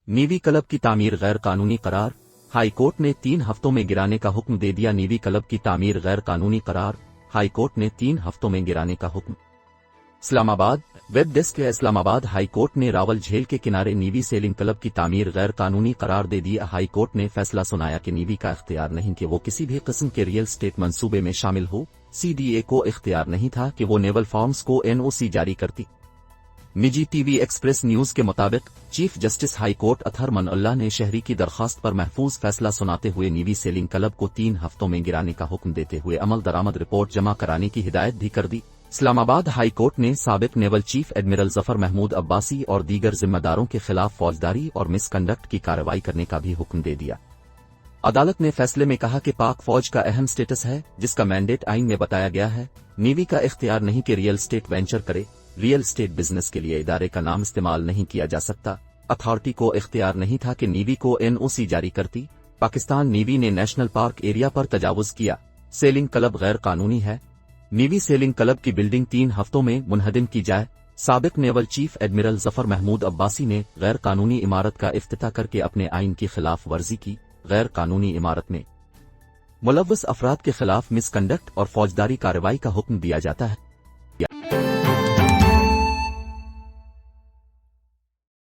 Navy club کی تعمیر غیر قانونی قرار، ہائی کورٹ نے 3 ہفتوں میں گرانے کا حکم دے دیا۔ نیوی کلب کی تعمیر غیر قانونی قرار، ہائی کورٹ نے 3 ہفتوں میں گرانے کا حکم۔ اسلام آباد ویب ڈیسک۔ اسلام آباد ہائی کورٹ نے راول جھیل کے کنارے نیوی سیلنگ کلب کی تعمیر غیر قانونی قرار دے دیا۔ ہائی کورٹ نے فیصلہ سنایا کہ نیوی کا اختیار نہیں کہ وہ کسی بھی قسم کے ریئل اسٹیٹ منصوبے میں شامل ہو۔ سی ڈی اے کو اختیار نہیں تھا کہ وہ نیول فارمز کو این او سی جاری کرتی۔ نجی ٹی وی ایکسپریس نیوز کے مطابق چیف جسٹس ہائی کورٹ اطہر من اللہ نے شہری کی درخواست پر محفوظ فیصلہ سناتے ہوئے نیوی سیلنگ کلب کو 3 ہفتوں میں گرانے کا حکم دیتے ہوئے عمل درآمد رپورٹ جمع کرانے کی ہدایت بھی کر دی۔ اسلام آباد ہائی کورٹ نے سابق نیول چیف ایڈمرل ظفر محمود عباسی اور دیگر ذمہ داروں کے خلاف فوجداری اور مس کنڈکٹ کی کارروائی کرنے کا بھی حکم دے دیا۔ عدالت نے فیصلے میں کہا کہ پاک فوج کا اہم سٹیٹس ہے جس کا مینڈیٹ آئین میں بتایا گیا ہے۔ نیوی کا اختیار نہیں کہ ریئل اسٹیٹ وینچر کرے۔ ریئل اسٹیٹ بزنس کے لیے ادارے کا نام استعمال نہیں کیا جا سکتا۔ اتھارٹی کو اختیار نہیں تھا کہ نیوی کو این او سی جاری کرتی۔ پاکستان نیوی نے نیشنل پارک ایریا پر تجاوز کیا۔ سیلنگ کلب غیر قانونی ہے۔ نیوی سیلنگ کلب کی بلڈنگ 3 ہفتوں میں منہدم کی جائے۔ سابق نیول چیف ایڈمرل ظفر محمود عباسی نے غیر قانونی عمارت کا افتتاح کر کے اپنے آئین کی خلاف ورزی کی۔ غیر قانونی عمارت میں ملوث افراد کے خلاف مس کنڈکٹ اور فوجداری کارروائی کا حکم دیا جاتا ہے۔